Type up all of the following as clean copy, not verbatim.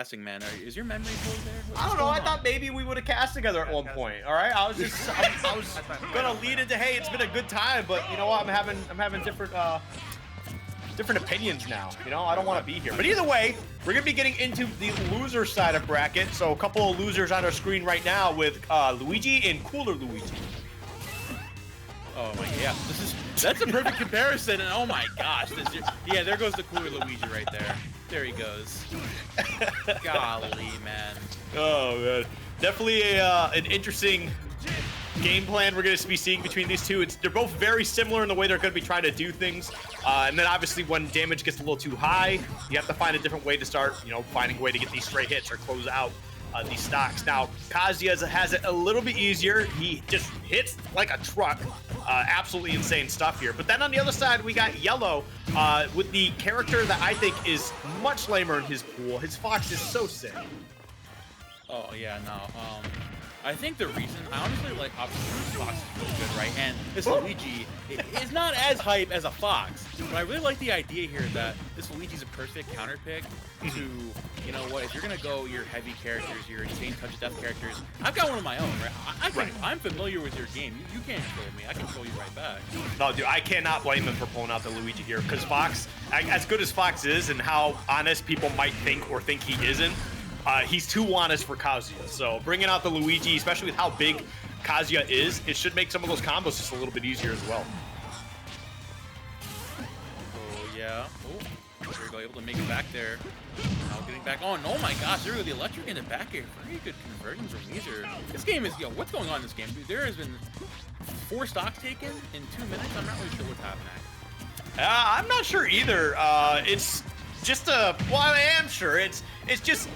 casting, man. Is your memory full there? I don't know. I thought maybe we would have cast together at one point. All right. I was gonna lead into, hey, it's been a good time, but you know what? I'm having different opinions now. You know, I don't want to be here. But either way, we're gonna be getting into the loser side of bracket. So a couple of losers on our screen right now with Luigi and Cooler Luigi. Oh my, yeah, that's a perfect comparison, and oh my gosh, yeah, there goes the Cooler Luigi right there. There he goes. Golly, man. Oh man, definitely an interesting game plan we're going to be seeing between these two. They're both very similar in the way they're going to be trying to do things, and then obviously when damage gets a little too high, you have to find a different way to start, you know, finding a way to get these straight hits or close out these stocks. Now, Kazuya has it a little bit easier. He just hits like a truck. Absolutely insane stuff here. But then on the other side, we got Yellow with the character that I think is much lamer in his pool. His Fox is so sick. Oh, yeah, no. I think the reason, I honestly like, obviously, Fox is really good, right? And this Luigi is not as hype as a Fox, but I really like the idea here that this Luigi's a perfect counter pick to, you know what, if you're going to go your heavy characters, your insane touch of death characters, I've got one of my own, right? I'm familiar with your game. You can't troll me. I can troll you right back. No, dude, I cannot blame him for pulling out the Luigi here, because Fox, as good as Fox is and how honest people might think or think he isn't, he's too honest for Kazuya. So bringing out the Luigi, especially with how big Kazuya is, it should make some of those combos just a little bit easier as well. Oh, yeah. Oh, there we go, able to make it back there. Now getting back on. Oh my gosh, there we go, the electric in the back here. Very good conversions from Wheezer. This game is, yo, what's going on in this game? Dude, there has been 4 stocks taken in 2 minutes. I'm not really sure what's happening. I'm not sure either. It's just well, I am sure. It's just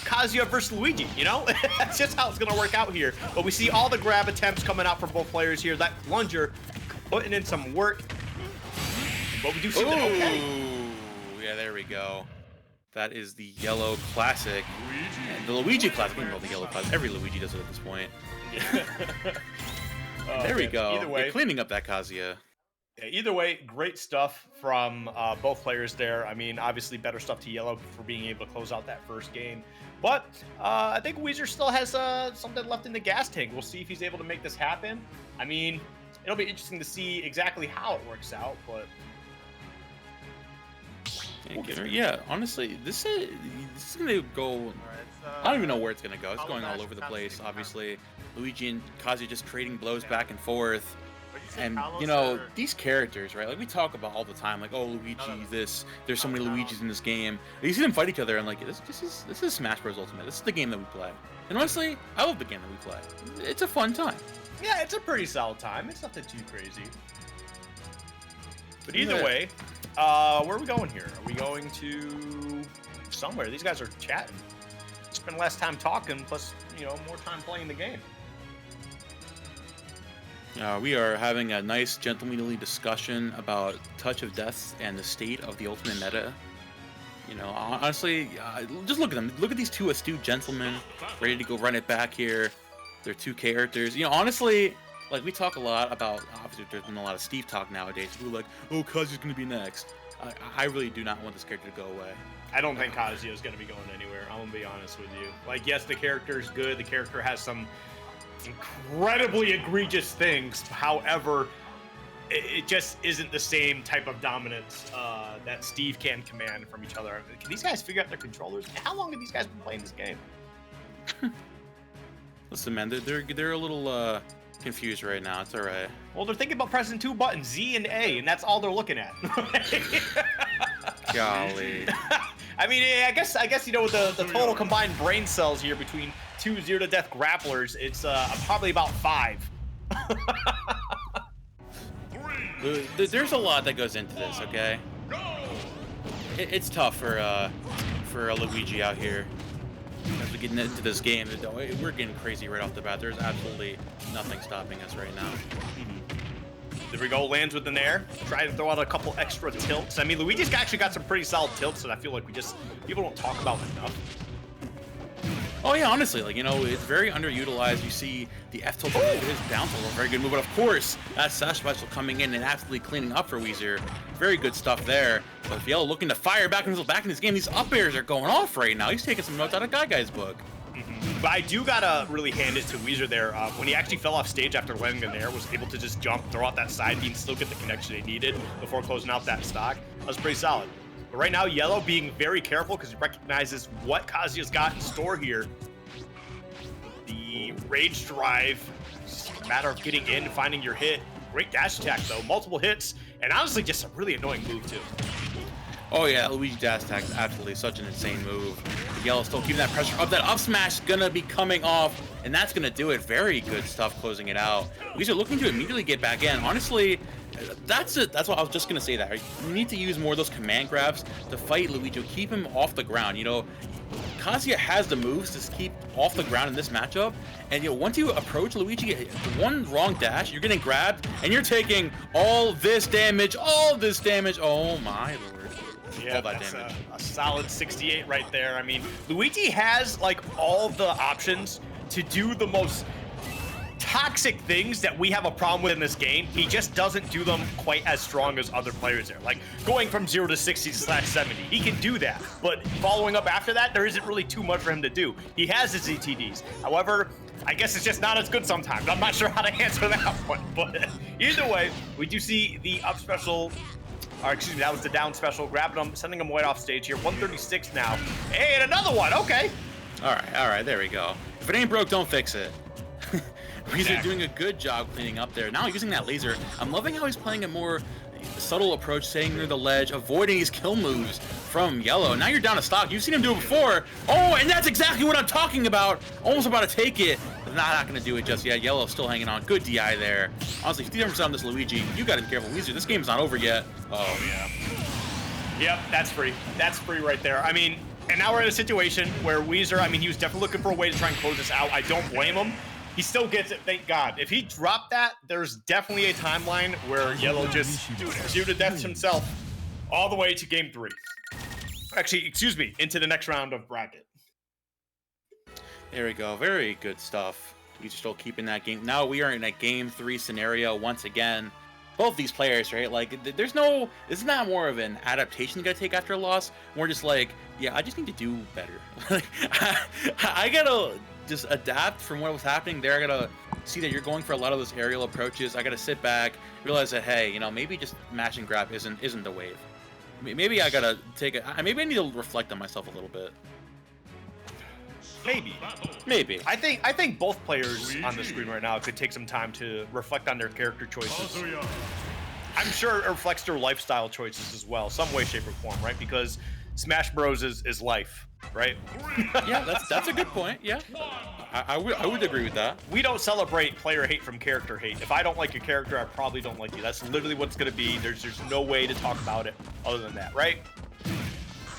Kazuya versus Luigi, you know? That's just how it's going to work out here. But we see all the grab attempts coming out from both players here. That plunger putting in some work. But we do see that, okay. Yeah, there we go. That is the Yellow Classic. And the Luigi Classic. I don't know the Yellow Classic. Every Luigi does it at this point. There we go. Either way, they're cleaning up that Kazuya. Yeah, either way, great stuff from both players there. I mean, obviously better stuff to Yellow for being able to close out that first game. But I think Wheezer still has something left in the gas tank. We'll see if he's able to make this happen. I mean, it'll be interesting to see exactly how it works out, but... Yeah, honestly, this is gonna go. I don't even know where it's gonna go. It's going all over the place. Obviously, Luigi and Kazuya just trading blows back and forth, and you know these characters, right? Like we talk about all the time, like oh Luigi, this. There's so many Luigis in this game. You see them fight each other, and like this is Smash Bros. Ultimate. This is the game that we play. And honestly, I love the game that we play. It's a fun time. Yeah, it's a pretty solid time. It's nothing too crazy. But either way, where are we going here? Are we going to somewhere? These guys are chatting. Spend less time talking, plus, you know, more time playing the game. We are having a nice, gentlemanly discussion about Touch of Death and the state of the Ultimate meta. You know, honestly, just look at them. Look at these two astute gentlemen ready to go run it back here. They're 2 characters. You know, honestly... Like, we talk a lot about, obviously, there's been a lot of Steve talk nowadays. People are like, oh, Kazuya's going to be next. I really do not want this character to go away. I don't think Kazuya's going to be going anywhere. I'm going to be honest with you. Like, yes, the character is good. The character has some incredibly egregious things. However, it just isn't the same type of dominance that Steve can command from each other. Can these guys figure out their controllers? How long have these guys been playing this game? Listen, man, they're a little... confused right now. It's all right. Well, they're thinking about pressing 2 buttons, Z and A, and that's all they're looking at. Golly. I mean, I guess you know, with the total combined brain cells here between 2 zero-to-death grapplers, it's probably about 5. There's a lot that goes into this, okay? It's tough for a Luigi out here. As we get into this game, we're getting crazy right off the bat. There's absolutely nothing stopping us right now. There we go, lands with an air. Try to throw out a couple extra tilts. I mean, Luigi's actually got some pretty solid tilts that I feel like people don't talk about enough. Oh yeah, honestly, like, you know, it's very underutilized. You see the F tilt his down tilt, a very good move, but of course, that Sash Special coming in and absolutely cleaning up for Wheezer. Very good stuff there. But if Yellow looking to fire back in this game, these up airs are going off right now. He's taking some notes out of Guy's book. But I do gotta really hand it to Wheezer there. When he actually fell off stage after landing in there, was able to just jump, throw out that side beam, still get the connection he needed before closing out that stock. That was pretty solid. But right now, Yellow being very careful because he recognizes what Kazuya's got in store here. The Rage Drive, it's just a matter of getting in, finding your hit. Great dash attack though, multiple hits, and honestly just a really annoying move too. Oh yeah, Luigi dash attack is absolutely such an insane move. Yellow still keeping that pressure up. That up smash gonna be coming off, and that's gonna do it. Very good stuff closing it out. Weezer looking to immediately get back in. Honestly, that's it. That's what I was just gonna say. That you need to use more of those command grabs to fight Luigi, keep him off the ground. You know, Kazuya has the moves to keep off the ground in this matchup, and you know, once you approach Luigi, one wrong dash, you're getting grabbed, and you're taking all this damage. All this damage. Oh my lord. Yeah, that's a solid 68 right there. I mean, Luigi has like all the options to do the most toxic things that we have a problem with in this game. He just doesn't do them quite as strong as other players there. Like going from 0 to 60/70, he can do that. But following up after that, there isn't really too much for him to do. He has his ETDs. However, I guess it's just not as good sometimes. I'm not sure how to answer that one. But either way, we do see the up special. Or excuse me, that was the down special, grabbing him, sending him way off stage here. 136 now. Hey, and another one, okay. All right, there we go. If it ain't broke, don't fix it. Wheezer doing a good job cleaning up there. Now using that laser, I'm loving how he's playing a more subtle approach, staying near the ledge, avoiding these kill moves from Yellow. Now you're down to stock. You've seen him do it before. Oh, and that's exactly what I'm talking about. Almost about to take it. Not going to do it just yet. Yellow still hanging on. Good DI there. Honestly, 50% on this Luigi. You got to be careful. Weezer, this game's not over yet. Oh, yeah. Yep, that's free. That's free right there. I mean, and now we're in a situation where Wheezer, I mean, he was definitely looking for a way to try and close this out. I don't blame him. He still gets it, thank God. If he dropped that, there's definitely a timeline where Yellow just shooted death himself all the way to game 3. Actually, excuse me, into the next round of bracket. There we go. Very good stuff. We're still keeping that game. Now we are in a game 3 scenario once again. Both these players, right? Like, there's no... It's not more of an adaptation you gotta take after a loss. More just like, yeah, I just need to do better. I gotta just adapt from what was happening there. I gotta see that you're going for a lot of those aerial approaches. I gotta sit back, realize that, hey, you know, maybe just mash and grab isn't the wave. Maybe I gotta take it. Maybe I need to reflect on myself a little bit. Maybe. I think both players on the screen right now could take some time to reflect on their character choices. I'm sure it reflects their lifestyle choices as well, some way, shape, or form, right? Because Smash Bros is life, right? Yeah, that's a good point. Yeah, I would agree with that. We don't celebrate player hate from character hate. If I don't like your character, I probably don't like you. That's literally what it's gonna be. There's no way to talk about it other than that, right?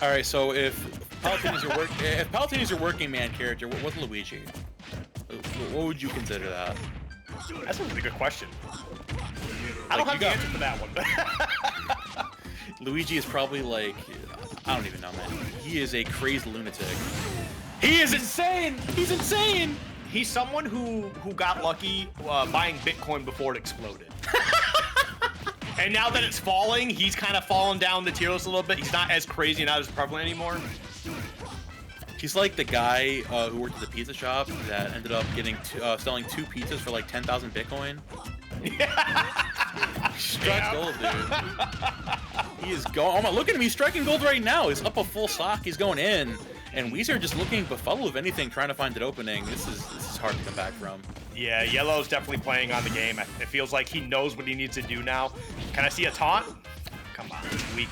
All right, so if Palutena is your working man character, what's Luigi? What would you consider that? That's a really good question. I don't have the answer for that one. Luigi is probably like, I don't even know, man. He is a crazed lunatic. He is insane! He's insane! He's someone who got lucky buying Bitcoin before it exploded. And now that it's falling, he's kind of fallen down the tier list a little bit. He's not as crazy and not as prevalent anymore. He's like the guy who worked at the pizza shop that ended up getting selling 2 pizzas for like 10,000 Bitcoin. Strikes gold, dude. He is going. Oh my! Look at him. He's striking gold right now. He's up a full stock. He's going in. And Wheezer just looking befuddled, if anything, trying to find an opening. This is hard to come back from. Yeah, Yellow's definitely playing on the game. It feels like he knows what he needs to do now. Can I see a taunt? Come on, it's weak.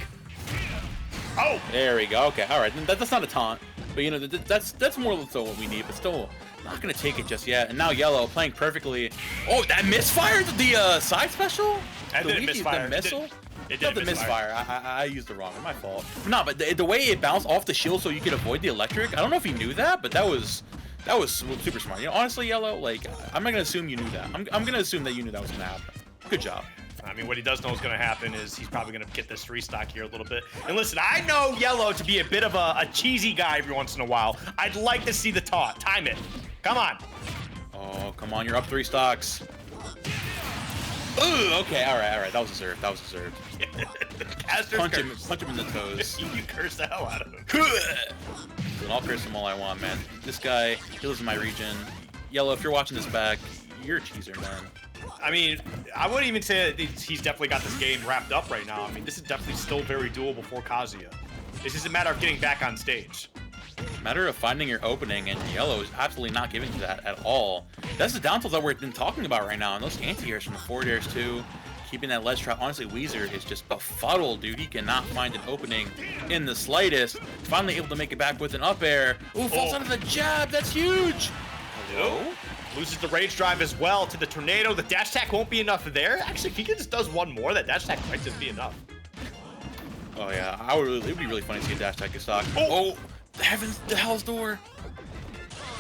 Oh! There we go. Okay, all right. That's not a taunt. But, you know, that's more so what we need. But still, not going to take it just yet. And now Yellow playing perfectly. Oh, that misfired the side special? That didn't misfire. The missile? It did the misfire. I used the wrong one. My fault. No, but the way it bounced off the shield so you could avoid the electric, I don't know if he knew that, but that was super smart. You know, honestly, Yellow, like, I'm not gonna assume you knew that. I'm gonna assume that you knew that was gonna happen. Good job. I mean, what he does know is going to happen is he's probably going to get this restock here a little bit. And listen, I know Yellow to be a bit of a cheesy guy every once in a while. I'd like to see the taunt. Time it. Come on. Oh, come on. You're up 3 stocks. Ooh, okay. All right. That was deserved. That was deserved. Punch him in the toes. You curse the hell out of him. And I'll curse him all I want, man. This guy, he lives in my region. Yellow, if you're watching this back, you're a cheeser, man. I mean, I wouldn't even say that he's definitely got this game wrapped up right now. I mean, this is definitely still very doable for Kazuya. It's just a matter of getting back on stage. Matter of finding your opening, and Yellow is absolutely not giving to that at all. That's the downfalls that we've been talking about right now, and those anti-airs from the forward airs too, keeping that ledge trap. Honestly, Wheezer is just befuddled, dude. He cannot find an opening in the slightest. Finally able to make it back with an up air. Ooh, falls out of the jab. That's huge. Hello? Loses the rage drive as well to the tornado. The dash attack won't be enough there. Actually, if he just does one more, that dash attack might just be enough. Oh yeah, it would be really funny to see a dash attack get stock. Oh, the heavens, the Hell's Door.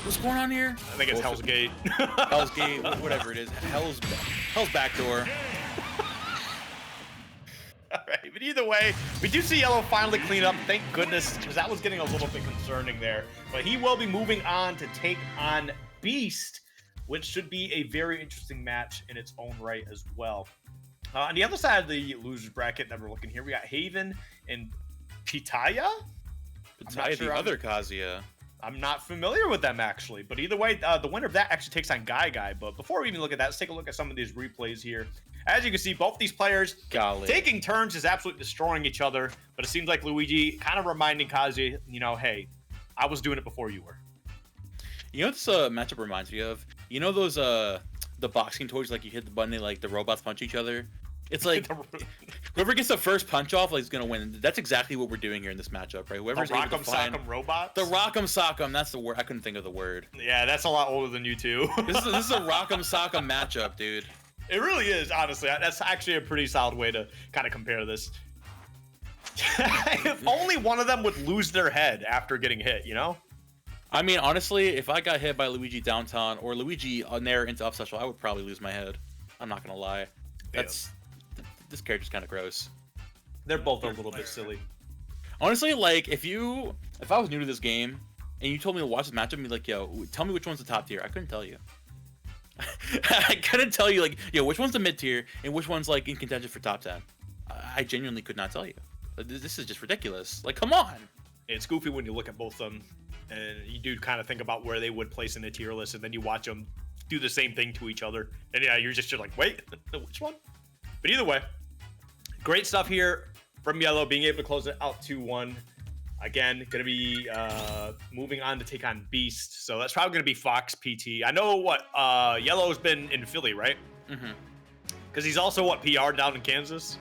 What's going on here? I think it's Hell's Gate. Hell's Gate, whatever it is. Hell's back door. All right, but either way, we do see Yellow finally clean up. Thank goodness, because that was getting a little bit concerning there. But he will be moving on to take on Beast, which should be a very interesting match in its own right as well. On the other side of the losers bracket that we're looking here, we got Haven and Pitaya. Pitaya, the other Kazuya. I'm not familiar with them, actually. But either way, the winner of that actually takes on Guy. But before we even look at that, let's take a look at some of these replays here. As you can see, both these players taking turns is absolutely destroying each other. But it seems like Luigi kind of reminding Kazuya, you know, hey, I was doing it before you were. You know what this matchup reminds me of? You know those the boxing toys, like you hit the button, they, like the robots punch each other? It's like whoever gets the first punch off, like, is gonna win. That's exactly what we're doing here in this matchup, right? Whoever's able to find robots. The Rock'em Sock'em. That's the word. I couldn't think of the word. Yeah, that's a lot older than you two. This is a Rock'em Sock'em matchup, dude. It really is, honestly. That's actually a pretty solid way to kind of compare this. If only one of them would lose their head after getting hit, you know? I mean, honestly, if I got hit by Luigi downtown or Luigi on there into up special, I would probably lose my head. I'm not gonna lie. This character's kind of gross. They're both a little bit silly. Honestly, like if I was new to this game and you told me to watch this matchup and be like, yo, tell me which one's the top tier, I couldn't tell you. I couldn't tell you, like, yo, which one's the mid tier and which one's like in contention for top 10. I genuinely could not tell you. This is just ridiculous. Like, come on. It's goofy when you look at both of them and you do kind of think about where they would place in the tier list, and then you watch them do the same thing to each other, and yeah, you're like, wait, which one? But either way, great stuff here from Yellow, being able to close it out 2-1. Again, going to be moving on to take on Beast. So that's probably going to be Fox PT. I know what Yellow's been in Philly, right? Mm-hmm. Because he's also, what, PR down in Kansas?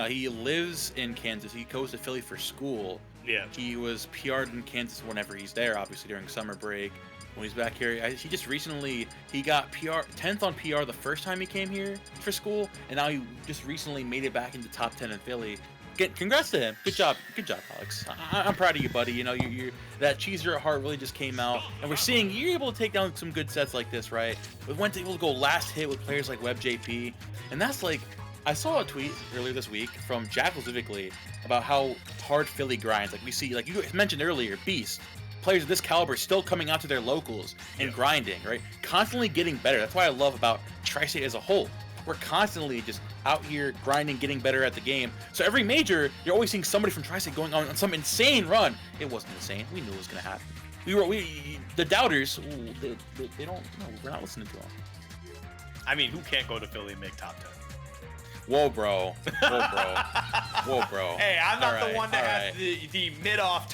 He lives in Kansas. He goes to Philly for school. Yeah. He was PR'd in Kansas whenever he's there, obviously during summer break. When he's back here, he just recently, he got 10th on PR the first time he came here for school, and now he just recently made it back into top 10 in Philly. Congrats to him. Good job, Alex. I'm proud of you, buddy. You know, you're that cheeser at heart really just came out, and we're seeing you're able to take down some good sets like this, right? We went able to go last hit with players like WebJP, and that's like, I saw a tweet earlier this week from Jackal specifically about how hard Philly grinds. Like we see, like you mentioned earlier, Beast. Players of this caliber still coming out to their locals and grinding, right? Constantly getting better. That's why I love about Tri-State as a whole. We're constantly just out here grinding, getting better at the game. So every major, you're always seeing somebody from Tri-State going on some insane run. It wasn't insane. We knew it was going to happen. The doubters, they don't, no, we're not listening to them. I mean, who can't go to Philly and make top 10? Whoa, bro. Whoa, bro. Whoa, bro. Hey, I'm not the one that has the mid-off